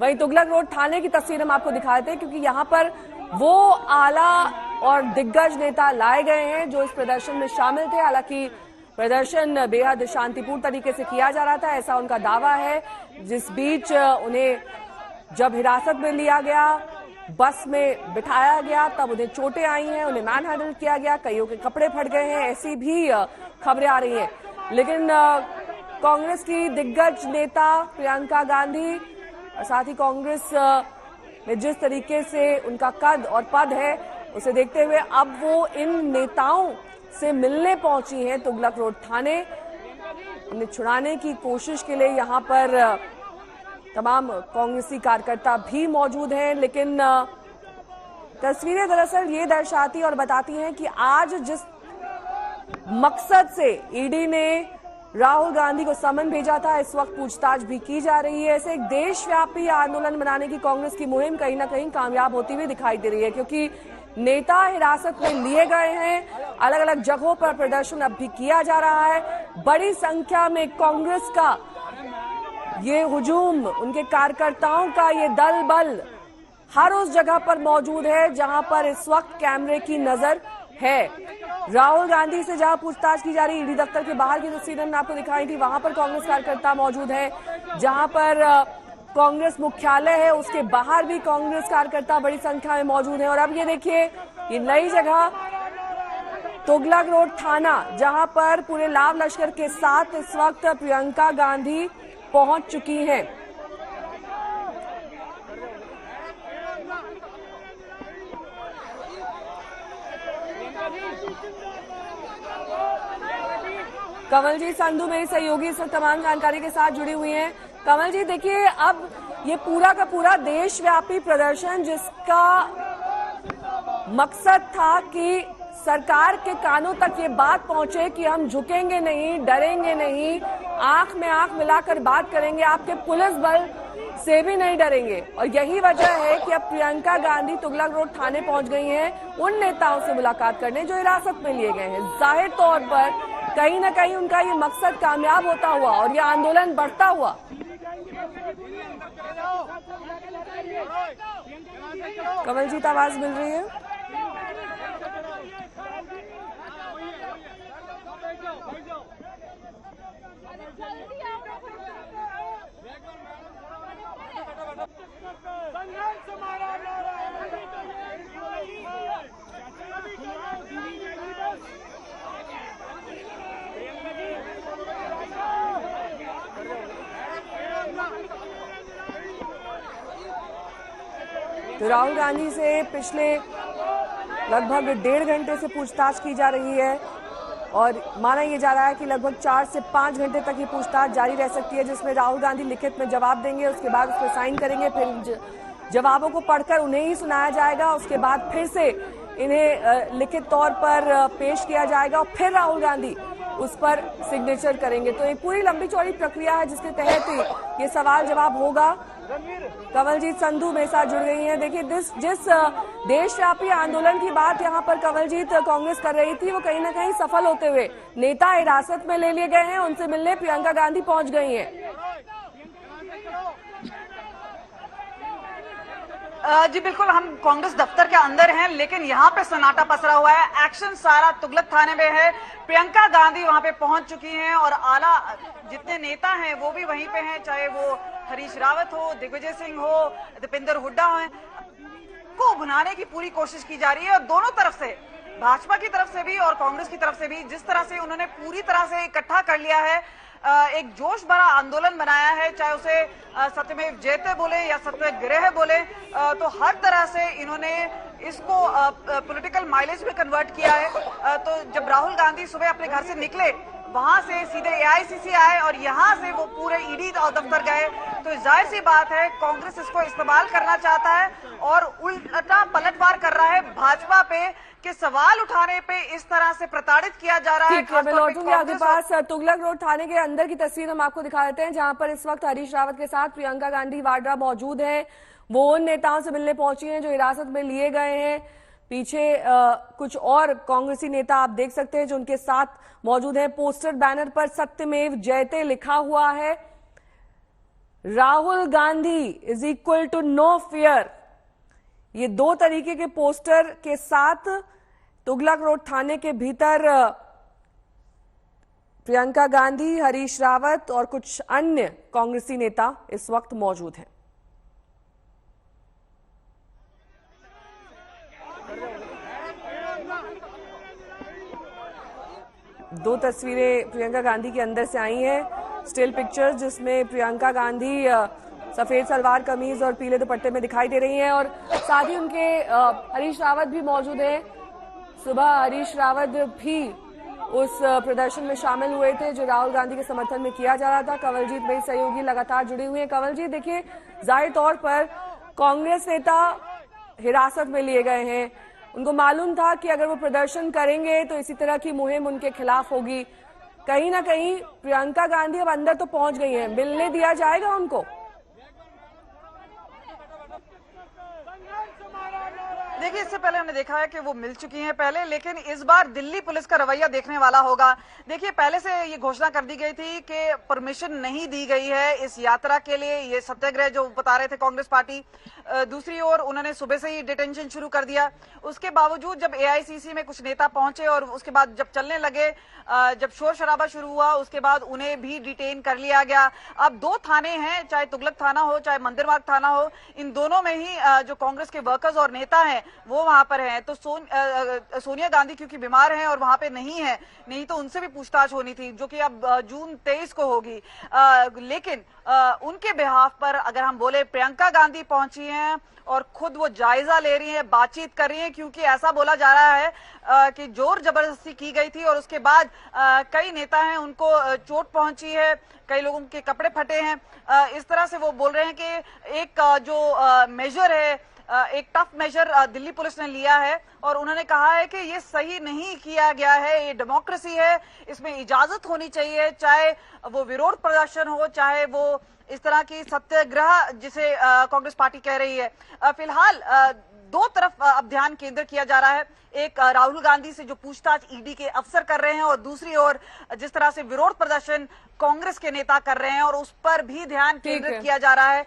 वहीं तुगलक रोड थाने की तस्वीर हम आपको दिखाते हैं, क्योंकि यहाँ पर वो आला और दिग्गज नेता लाए गए हैं जो इस प्रदर्शन में शामिल थे। हालांकि प्रदर्शन बेहद शांतिपूर्ण तरीके से किया जा रहा था, ऐसा उनका दावा है। जिस बीच उन्हें जब हिरासत में लिया गया, बस में बिठाया गया, तब उन्हें चोटें आई हैं, उन्हें मैन हैंडल किया गया, कईयों के कपड़े फट गए हैं, ऐसी भी खबरें आ रही हैं। लेकिन कांग्रेस की दिग्गज नेता प्रियंका गांधी और साथ ही कांग्रेस में जिस तरीके से उनका कद और पद है, उसे देखते हुए अब वो इन नेताओं से मिलने पहुंची हैं तुगलक रोड थाने। उन्हें छुड़ाने की कोशिश के लिए यहाँ पर तमाम कांग्रेसी कार्यकर्ता भी मौजूद हैं। लेकिन तस्वीरें दरअसल ये दर्शाती और बताती हैं कि आज जिस मकसद से ईडी ने राहुल गांधी को समन भेजा था, इस वक्त पूछताछ भी की जा रही है। ऐसे एक देशव्यापी आंदोलन बनाने की कांग्रेस की मुहिम कहीं ना कहीं कामयाब होती हुई दिखाई दे रही है, क्योंकि नेता हिरासत में लिए गए हैं। अलग अलग जगहों पर प्रदर्शन अब भी किया जा रहा है। बड़ी संख्या में कांग्रेस का ये हुजूम, उनके कार्यकर्ताओं का ये दल बल हर उस जगह पर मौजूद है जहां पर इस वक्त कैमरे की नजर है। राहुल गांधी से जहां पूछताछ की जा रही, ईडी दफ्तर के बाहर की तस्वीरें मैंने आपको दिखाई थी, वहां पर कांग्रेस कार्यकर्ता मौजूद है। जहां पर कांग्रेस मुख्यालय है, उसके बाहर भी कांग्रेस कार्यकर्ता बड़ी संख्या में मौजूद है। और अब ये देखिए, ये नई जगह तुगलक रोड थाना, जहां पर पूरे लाव लश्कर के साथ इस वक्त प्रियंका गांधी पहुंच चुकी हैं। कमलजीत संधू मेरी सहयोगी इस वक्त तमाम जानकारी के साथ जुड़ी हुई हैं। कमल जी, देखिए, अब ये पूरा का पूरा देशव्यापी प्रदर्शन, जिसका मकसद था कि सरकार के कानों तक ये बात पहुंचे कि हम झुकेंगे नहीं, डरेंगे नहीं, आंख में आंख मिलाकर बात करेंगे, आपके पुलिस बल से भी नहीं डरेंगे। और यही वजह है कि अब प्रियंका गांधी तुगलक रोड थाने पहुंच गई हैं उन नेताओं से मुलाकात करने जो हिरासत में लिए गए हैं। जाहिर तौर पर कहीं ना कहीं उनका ये मकसद कामयाब होता हुआ और ये आंदोलन बढ़ता हुआ। कमलजीत, आवाज मिल रही है? तो राहुल गांधी से पिछले लगभग 1.5 घंटे से पूछताछ की जा रही है और माना यह जा रहा है कि लगभग 4 से 5 घंटे तक ये पूछताछ जारी रह सकती है, जिसमें राहुल गांधी लिखित में जवाब देंगे, उसके बाद उस पर साइन करेंगे, फिर जवाबों को पढ़कर उन्हें ही सुनाया जाएगा, उसके बाद फिर से इन्हें लिखित तौर पर पेश किया जाएगा और फिर राहुल गांधी उस पर सिग्नेचर करेंगे। तो एक पूरी लंबी चौड़ी प्रक्रिया है जिसके तहत ये सवाल जवाब होगा। कमलजीत संधू मेरे साथ जुड़ गई हैं। देखिए, जिस देशव्यापी आंदोलन की बात यहाँ पर कमलजीत कांग्रेस कर रही थी, वो कहीं ना कहीं सफल होते हुए नेता हिरासत में ले लिए गए हैं, उनसे मिलने प्रियंका गांधी पहुंच गई हैं। जी बिल्कुल, हम कांग्रेस दफ्तर के अंदर हैं, लेकिन यहाँ पे सन्नाटा पसरा हुआ है। एक्शन सारा तुगलक थाने में है। प्रियंका गांधी वहां पे पहुंच चुकी हैं और आला जितने नेता हैं वो भी वहीं पे हैं, चाहे वो हरीश रावत हो, दिग्विजय सिंह हो, दीपेंद्र हुड्डा हो, को भुनाने की पूरी कोशिश की जा रही है। और दोनों तरफ से, भाजपा की तरफ से भी और कांग्रेस की तरफ से भी, जिस तरह से उन्होंने पूरी तरह से इकट्ठा कर लिया है, एक जोश भरा आंदोलन बनाया है, चाहे उसे सत्यमेव जयते बोले या सत्याग्रह बोले, तो हर तरह से इन्होंने इसको पॉलिटिकल माइलेज में कन्वर्ट किया है। तो जब राहुल गांधी सुबह अपने घर से निकले, वहां से सीधे एआईसीसी आए और यहां से वो पूरे ईडी दफ्तर गए, तो जाहिर सी बात है कांग्रेस इसको इस्तेमाल करना चाहता है और उल्टा पलटवार कर रहा है भाजपा पे कि सवाल उठाने पे इस तरह से प्रताड़ित किया जा रहा है। ठीक है, मैं लौटूंगी आपके पास। तुगलक रोड थाने के अंदर की तस्वीर हम आपको दिखा देते हैं, जहां पर इस वक्त हरीश रावत के साथ प्रियंका गांधी वाड्रा मौजूद हैं। वो उन नेताओं से मिलने पहुंची हैं जो हिरासत में लिए गए हैं। पीछे कुछ और कांग्रेसी नेता आप देख सकते हैं जो उनके साथ मौजूद हैं। पोस्टर बैनर पर सत्यमेव जयते लिखा हुआ है। Rahul Gandhi is equal to no fear, ये दो तरीके के पोस्टर के साथ तुगलक रोड थाने के भीतर प्रियंका गांधी, हरीश रावत और कुछ अन्य कांग्रेसी नेता इस वक्त मौजूद हैं। दो तस्वीरें प्रियंका गांधी के अंदर से आई हैं, स्टिल पिक्चर्स जिसमें प्रियंका गांधी सफेद सलवार कमीज और पीले दुपट्टे में दिखाई दे रही हैं और साथ ही उनके हरीश रावत भी मौजूद हैं। सुबह हरीश रावत भी उस प्रदर्शन में शामिल हुए थे जो राहुल गांधी के समर्थन में किया जा रहा था। कंवलजीत मेरे सहयोगी लगातार जुड़े हुए हैं। कंवलजीत, देखिए जाहिर तौर पर कांग्रेस नेता हिरासत में लिए गए हैं, उनको मालूम था कि अगर वो प्रदर्शन करेंगे तो इसी तरह की मुहिम उनके खिलाफ होगी। कहीं ना कहीं प्रियंका गांधी अब अंदर तो पहुंच गई हैं, मिलने दिया जाएगा उनको? देखिए, इससे पहले हमने देखा है कि वो मिल चुकी हैं पहले, लेकिन इस बार दिल्ली पुलिस का रवैया देखने वाला होगा। देखिए, पहले से ये घोषणा कर दी गई थी कि परमिशन नहीं दी गई है इस यात्रा के लिए, ये सत्याग्रह जो बता रहे थे कांग्रेस पार्टी। दूसरी ओर उन्होंने सुबह से ही डिटेंशन शुरू कर दिया। उसके बावजूद जब एआईसीसी में कुछ नेता पहुंचे और उसके बाद जब चलने लगे, जब शोर शराबा शुरू हुआ, उसके बाद उन्हें भी डिटेन कर लिया गया। अब दो थाने हैं, चाहे तुगलक थाना हो चाहे मंदिर मार्ग थाना हो, इन दोनों में ही जो कांग्रेस के वर्कर्स और नेता हैं वो वहां पर हैं। तो सोनिया गांधी क्योंकि बीमार हैं और वहां पे नहीं है, नहीं तो उनसे भी पूछताछ होनी थी जो कि अब जून 23 को होगी। लेकिन उनके बिहाफ पर अगर हम बोले, प्रियंका गांधी पहुंची हैं और खुद वो जायजा ले रही हैं, बातचीत कर रही हैं, क्योंकि ऐसा बोला जा रहा है कि जोर जबरदस्ती की गई थी और उसके बाद कई नेता हैं उनको चोट पहुंची है, कई लोगों के कपड़े फटे हैं। इस तरह से वो बोल रहे हैं कि एक जो मेजर है, एक टफ मेजर दिल्ली पुलिस ने लिया है और उन्होंने कहा है कि ये सही नहीं किया गया है, ये डेमोक्रेसी है, इसमें इजाजत होनी चाहिए, चाहे वो विरोध प्रदर्शन हो, चाहे वो इस तरह की सत्याग्रह जिसे कांग्रेस पार्टी कह रही है। फिलहाल दो तरफ अब ध्यान केंद्रित किया जा रहा है, एक राहुल गांधी से जो पूछताछ ईडी के अफसर कर रहे हैं और दूसरी ओर जिस तरह से विरोध प्रदर्शन कांग्रेस के नेता कर रहे हैं और उस पर भी ध्यान केंद्रित किया जा रहा है।